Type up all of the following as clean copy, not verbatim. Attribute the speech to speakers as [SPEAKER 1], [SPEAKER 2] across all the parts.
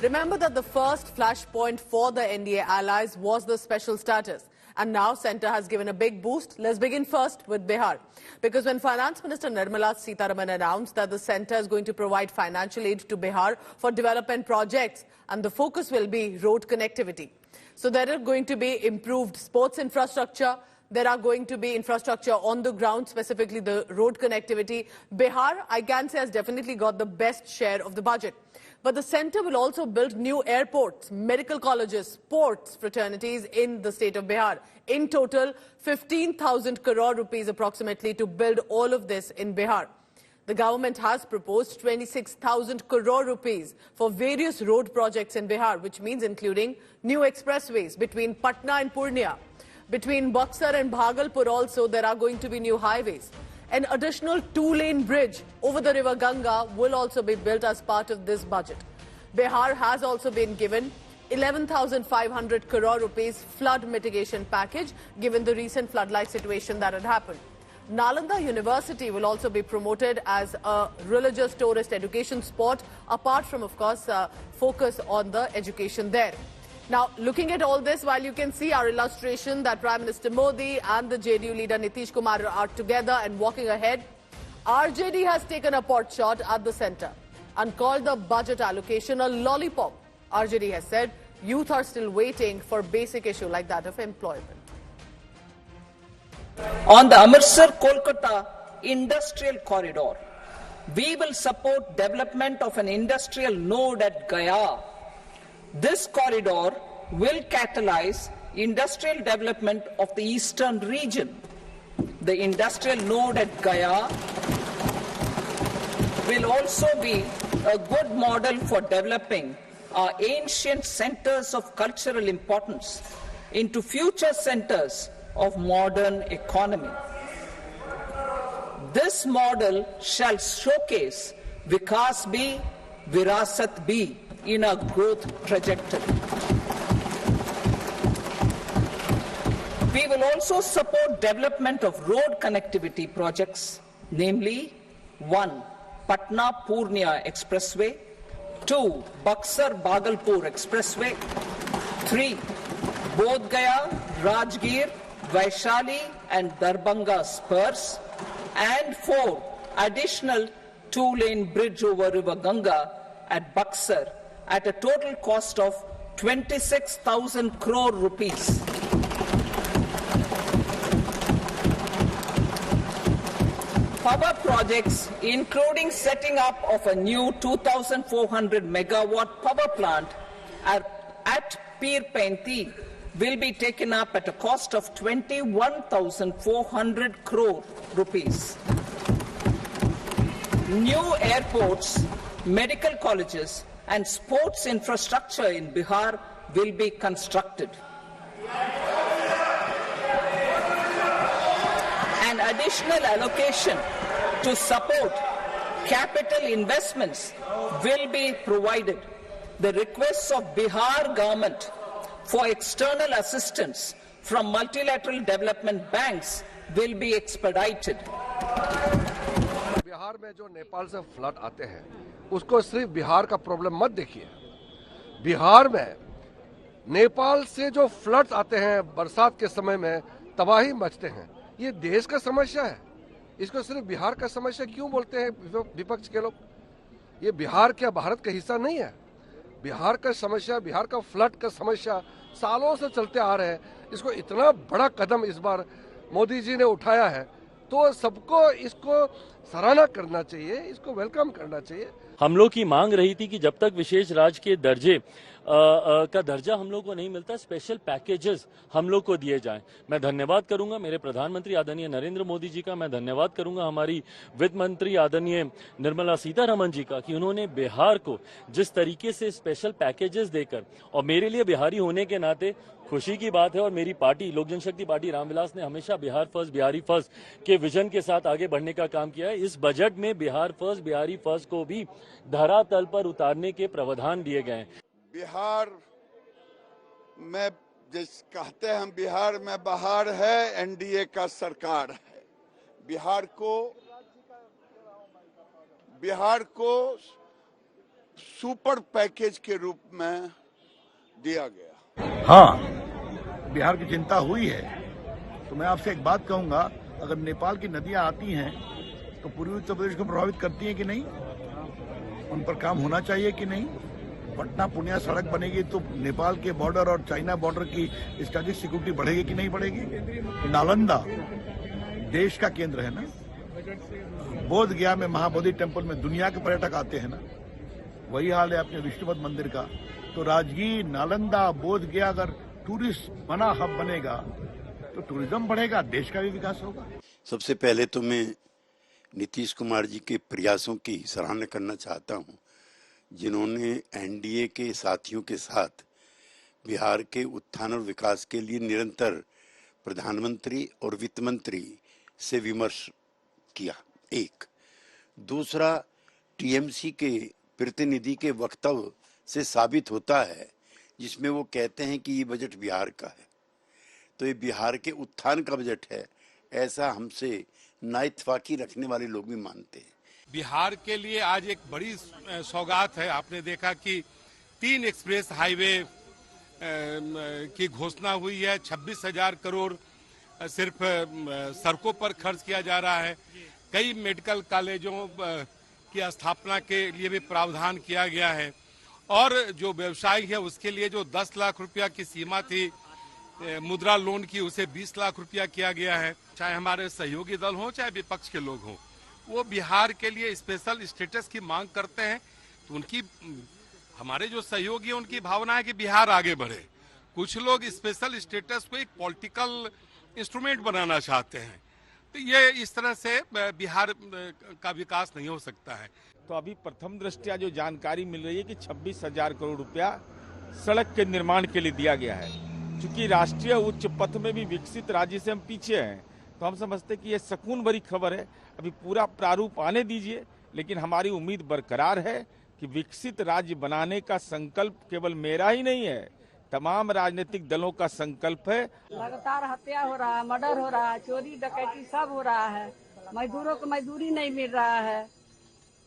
[SPEAKER 1] Remember that the first flashpoint for the NDA allies was the special status. And now Centre has given a big boost. Let's begin first with Bihar. Because when Finance Minister Nirmala Sitharaman announced that the Centre is going to provide financial aid to Bihar for development projects, and the focus will be road connectivity. So there are going to be improved sports infrastructure. There are going to be infrastructure on the ground, specifically the road connectivity. Bihar, I can say, has definitely got the best share of the budget. But the centre will also build new airports, medical colleges, sports fraternities in the state of Bihar. In total, 15,000 crore rupees approximately to build all of this in Bihar. The government has proposed 26,000 crore rupees for various road projects in Bihar, which means including new expressways between Patna and Purnia. Between Buxar and Bhagalpur also, there are going to be new highways. An additional two-lane bridge over the river Ganga will also be built as part of this budget. Bihar has also been given 11,500 crore rupees flood mitigation package, given the recent flood-like situation that had happened. Nalanda University will also be promoted as a religious tourist education spot, apart from, of course, focus on the education there. Now, looking at all this, while you can see our illustration that Prime Minister Modi and the JDU leader Nitish Kumar are together and walking ahead, RJD has taken a pot shot at the centre and called the budget allocation a lollipop. RJD has said youth are still waiting for basic issue like that of employment.
[SPEAKER 2] On the Amritsar-Kolkata industrial corridor, we will support development of an industrial node at Gaya. This corridor will catalyze industrial development of the eastern region. The industrial node at Gaya will also be a good model for developing our ancient centers of cultural importance into future centers of modern economy. This model shall showcase Vikas B, Virasat B in a growth trajectory. We will also support development of road connectivity projects, namely 1. Patna-Purnia Expressway, 2. Buxar-Bhagalpur Expressway, 3. Bodh Gaya, Rajgir, Vaishali and Darbhanga spurs, and 4. Additional two-lane bridge over River Ganga at Buxar at a total cost of 26,000 crore rupees. Power projects, including setting up of a new 2,400 megawatt power plant at Pir Painti, will be taken up at a cost of 21,400 crore rupees. New airports, medical colleges, and sports infrastructure in Bihar will be constructed. An additional allocation to support capital investments will be provided. The requests of Bihar government for external assistance from multilateral development banks will be expedited.
[SPEAKER 3] Bihar में जो नेपाल से flood आते हैं उसको सिर्फ बिहार का problem मत देखिए। बिहार में नेपाल से जो फ्लड्स आते हैं बरसात के समय में तबाही मचते हैं, ये देश का समस्या है। इसको सिर्फ बिहार का समस्या क्यों बोलते हैं विपक्ष के लोग? ये बिहार क्या भारत का हिस्सा नहीं है? बिहार का समस्या, बिहार का फ्लड का समस्या सालों से चलते आ रहे हैं। इसको इतना बड़ा कदम इस बार मोदी जी ने उठाया है, तो सबको इसको सराहना करना चाहिए, इसको वेलकम करना चाहिए।
[SPEAKER 4] हम लोग की मांग रही थी कि जब तक विशेष राज्य के दर्जे का दर्जा हम लोग को नहीं मिलता, स्पेशल पैकेजेस हम लोग को दिए जाएं। मैं धन्यवाद करूंगा मेरे प्रधानमंत्री आदरणीय नरेंद्र मोदी जी का, मैं धन्यवाद करूंगा हमारी वित्त मंत्री आदरणीय निर्मला सीतारमण जी का कि उन्होंने बिहार को जिस तरीके से स्पेशल पैकेजेस देकर, और मेरे लिए बिहारी होने के नाते खुशी की बात है, और मेरी पार्टी लोक जनशक्ति पार्टी रामविलास ने हमेशा बिहार फर्स्ट बिहारी फर्स्ट के विजन के साथ आगे बढ़ने का काम किया है। इस बजट में बिहार फर्स्ट बिहारी फर्स्ट को भी धरातल पर उतारने के प्रावधान दिए गए हैं।
[SPEAKER 5] बिहार में जिस कहते हैं हम बिहार में बहार है, एनडीए का सरकार है। बिहार को सुपर पैकेज के रूप में दिया गया।
[SPEAKER 6] हाँ, बिहार की चिंता हुई है तो मैं आपसे एक बात कहूंगा, अगर नेपाल की नदियां आती हैं तो पूर्वी उत्तर प्रदेश को प्रभावित करती हैं कि नहीं, उन पर काम होना चाहिए कि नहीं। पटना पुनिया सड़क बनेगी तो नेपाल के बॉर्डर और चाइना बॉर्डर की स्ट्रेटेजिक सिक्योरिटी बढ़ेगी कि नहीं बढ़ेगी। नालंदा देश का केंद्र है ना, बोध गया में महाबोधि टेम्पल में दुनिया के पर्यटक आते हैं ना, वही हाल है अपने विष्णुपद मंदिर का। तो राजगीर, नालंदा, बोध गया अगर टूरिस्ट बना हब बनेगा तो टूरिज्म बढ़ेगा, देश का भी विकास होगा।
[SPEAKER 7] सबसे पहले तो मैं नीतीश कुमार जी के प्रयासों की सराहना करना चाहता हूं, जिन्होंने एनडीए के साथियों के साथ बिहार के उत्थान और विकास के लिए निरंतर प्रधानमंत्री और वित्त मंत्री से विमर्श किया। एक दूसरा, टीएमसी के प्रतिनिधि के वक्तव्य से साबित होता है जिसमें वो कहते हैं कि ये बजट बिहार का है, तो ये बिहार के उत्थान का बजट है, ऐसा हमसे नाइतफाकी रखने वाले लोग भी मानते हैं।
[SPEAKER 8] बिहार के लिए आज एक बड़ी सौगात है। आपने देखा कि 3 एक्सप्रेस हाईवे की घोषणा हुई है, 26,000 करोड़ सिर्फ सड़कों पर खर्च किया जा रहा है। कई मेडिकल कॉलेजों की स्थापना के लिए भी प्रावधान किया गया है और जो व्यवसायी है उसके लिए जो 10 लाख रुपया की सीमा थी मुद्रा लोन की, उसे 20 लाख रुपया किया गया है। चाहे हमारे सहयोगी दल हो चाहे विपक्ष के लोग हों, वो बिहार के लिए स्पेशल स्टेटस की मांग करते हैं। तो उनकी, हमारे जो सहयोगी हैं उनकी भावना है कि बिहार आगे बढ़े। कुछ लोग स्पेशल स्टेटस को एक पॉलिटिकल इंस्ट्रूमेंट बनाना चाहते हैं, तो ये इस तरह से बिहार का विकास नहीं हो सकता है।
[SPEAKER 9] तो अभी प्रथम दृष्टया जो जानकारी मिल रही है कि 26,000 करोड़ रुपया सड़क के निर्माण के लिए दिया गया है। चूंकि राष्ट्रीय उच्च पथ में भी विकसित राज्य से हम पीछे हैं, तो हम समझते कि ये सकून भरी खबर है। अभी पूरा प्रारूप आने दीजिए, लेकिन हमारी उम्मीद बरकरार है कि विकसित राज्य बनाने का संकल्प केवल मेरा ही नहीं है, तमाम राजनीतिक दलों का संकल्प है।
[SPEAKER 10] लगातार हत्या हो रहा है, मर्डर हो रहा है, चोरी डकैती सब हो रहा है, मजदूरों को मजदूरी नहीं मिल रहा है,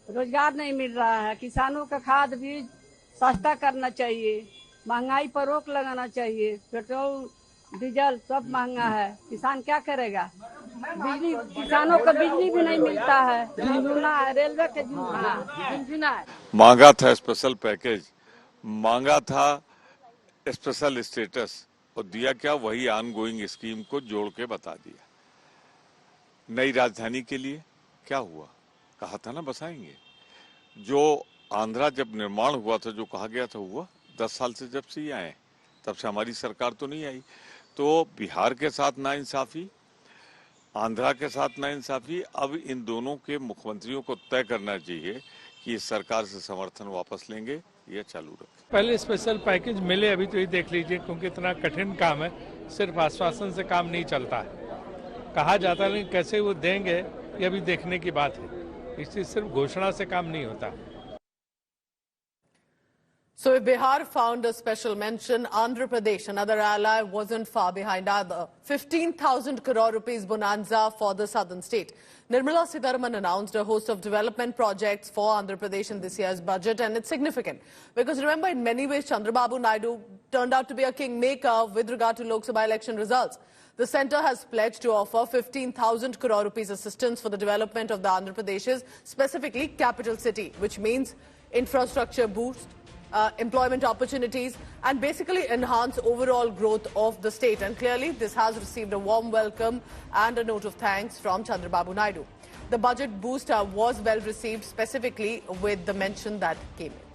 [SPEAKER 10] रोजगार नहीं मिल रहा है, किसानों का खाद बीज सस्ता करना चाहिए, महंगाई पर रोक लगाना चाहिए, पेट्रोल डीजल सब महंगा है, किसान क्या करेगा। बिजली, किसानों को बिजली भी नहीं मिलता है, झुनझुना है, रेलवे के झुनझुना है।
[SPEAKER 11] मांगा था स्पेशल पैकेज, मांगा था स्पेशल स्टेटस, और दिया क्या, वही ऑनगोइंग स्कीम को जोड़ के बता दिया। नई राजधानी के लिए क्या हुआ, कहा था ना बसाएंगे। जो आंध्रा जब निर्माण हुआ था, जो कहा गया था हुआ। 10 साल से जब से ये आए तब से हमारी सरकार तो नहीं आई। तो बिहार के साथ नाइंसाफी, आंध्रा के साथ नाइंसाफी, अब इन दोनों के मुख्यमंत्रियों को तय करना चाहिए कि इस सरकार से समर्थन वापस लेंगे या चालू रखें।
[SPEAKER 12] पहले स्पेशल पैकेज मिले, अभी तो ये देख लीजिए, क्योंकि इतना कठिन काम है, सिर्फ आश्वासन से काम नहीं चलता है। कहा जाता है लेकिन कैसे वो देंगे ये अभी देखने की बात है, इसलिए सिर्फ घोषणा से काम नहीं होता।
[SPEAKER 1] So if Bihar found a special mention, Andhra Pradesh, another ally, wasn't far behind either. 15,000 crore rupees bonanza for the southern state. Nirmala Sitharaman announced a host of development projects for Andhra Pradesh in this year's budget, and it's significant. Because remember, in many ways, Chandrababu Naidu turned out to be a kingmaker with regard to Lok Sabha election results. The centre has pledged to offer 15,000 crore rupees assistance for the development of the Andhra Pradesh's, specifically capital city, which means infrastructure boost, employment opportunities, and basically enhance overall growth of the state. And clearly this has received a warm welcome and a note of thanks from Chandrababu Naidu. The budget boost was well received, specifically with the mention that came in.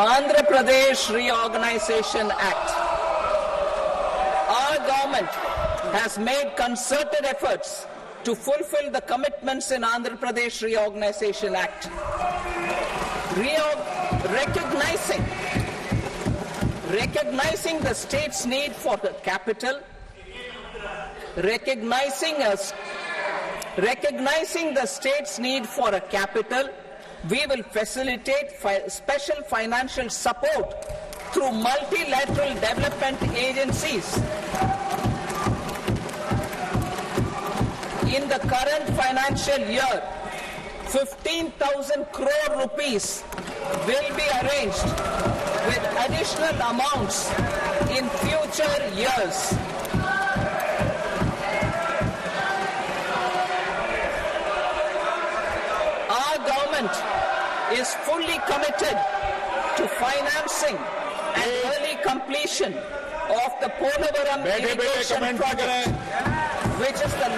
[SPEAKER 2] Andhra Pradesh Reorganization Act. Our government has made concerted efforts to fulfill the commitments in Andhra Pradesh Reorganization Act. Recognizing the state's need for the capital, recognizing the state's need for a capital, we will facilitate special financial support through multilateral development agencies. In the current financial year, 15,000 crore rupees will be arranged with additional amounts in future years. Our government is fully committed to financing and early completion of the Polavaram irrigation project, which is the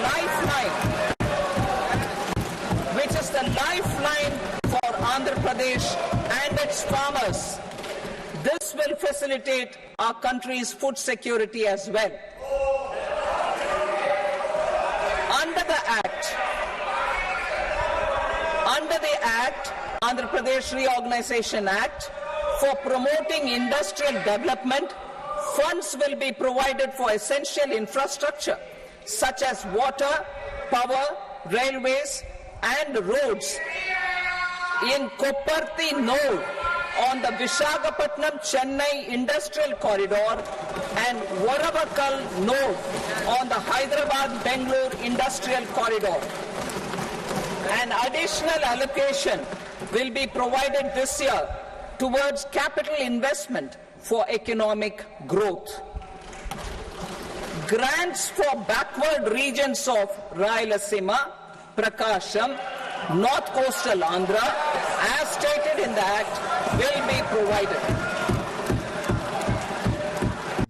[SPEAKER 2] lifeline for Andhra Pradesh and its farmers. This will facilitate our country's food security as well. Under the Act, Andhra Pradesh Reorganization Act, for promoting industrial development, funds will be provided for essential infrastructure such as water, power, railways and roads in Kopparthi node on the Visakhapatnam-Chennai industrial corridor and Varavakal node on the Hyderabad-Bengaluru industrial corridor. An additional allocation will be provided this year towards capital investment for economic growth. Grants for backward regions of Rayalaseema, Prakasham, North Coastal Andhra, as stated in the Act, will be provided.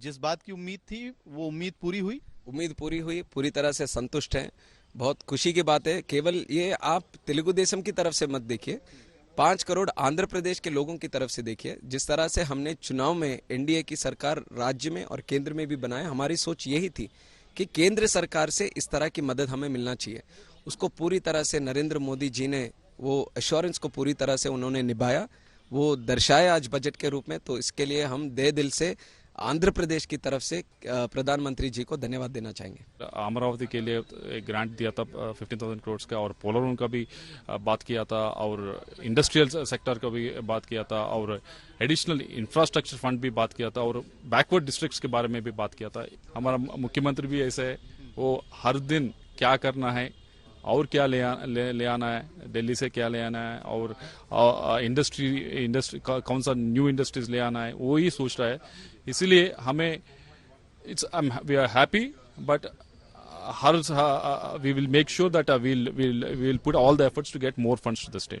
[SPEAKER 13] जिस बात की उम्मीद थी वो उम्मीद पूरी हुई?
[SPEAKER 14] उम्मीद पूरी हुई, पूरी तरह से संतुष्ट हैं। बहुत खुशी की बात है। केवल ये आप तेलुगु देशम की तरफ से मत देखिए, 5 करोड़ आंध्र प्रदेश के लोगों की तरफ से देखिए। जिस तरह से हमने चुनाव में एनडीए की सरकार राज्य में और केंद्र में भी बनाया, हमारी सोच यही थी कि केंद्र सरकार से इस तरह की मदद हमें मिलना चाहिए। उसको पूरी तरह से नरेंद्र मोदी जी ने वो एश्योरेंस को पूरी तरह से उन्होंने निभाया, वो दर्शाया आज बजट के रूप में। तो इसके लिए हम दिल से आंध्र प्रदेश की तरफ से प्रधानमंत्री जी को धन्यवाद देना चाहेंगे।
[SPEAKER 15] अमरावती के लिए एक ग्रांट दिया था 15,000 करोड़ का, और पोलावरम का भी बात किया था, और इंडस्ट्रियल सेक्टर का भी बात किया था, और एडिशनल इंफ्रास्ट्रक्चर फंड भी बात किया था, और बैकवर्ड डिस्ट्रिक्ट्स के बारे में भी बात किया था। हमारा मुख्यमंत्री भी ऐसे है, वो हर दिन क्या करना है और क्या ले आना है, दिल्ली से क्या ले आना है, और इंडस्ट्री कौन सा न्यू इंडस्ट्रीज ले आना है, वो ही सोच रहा है। इसीलिए हमें we are happy, but we will make sure that we will put all the efforts to get more funds to the state.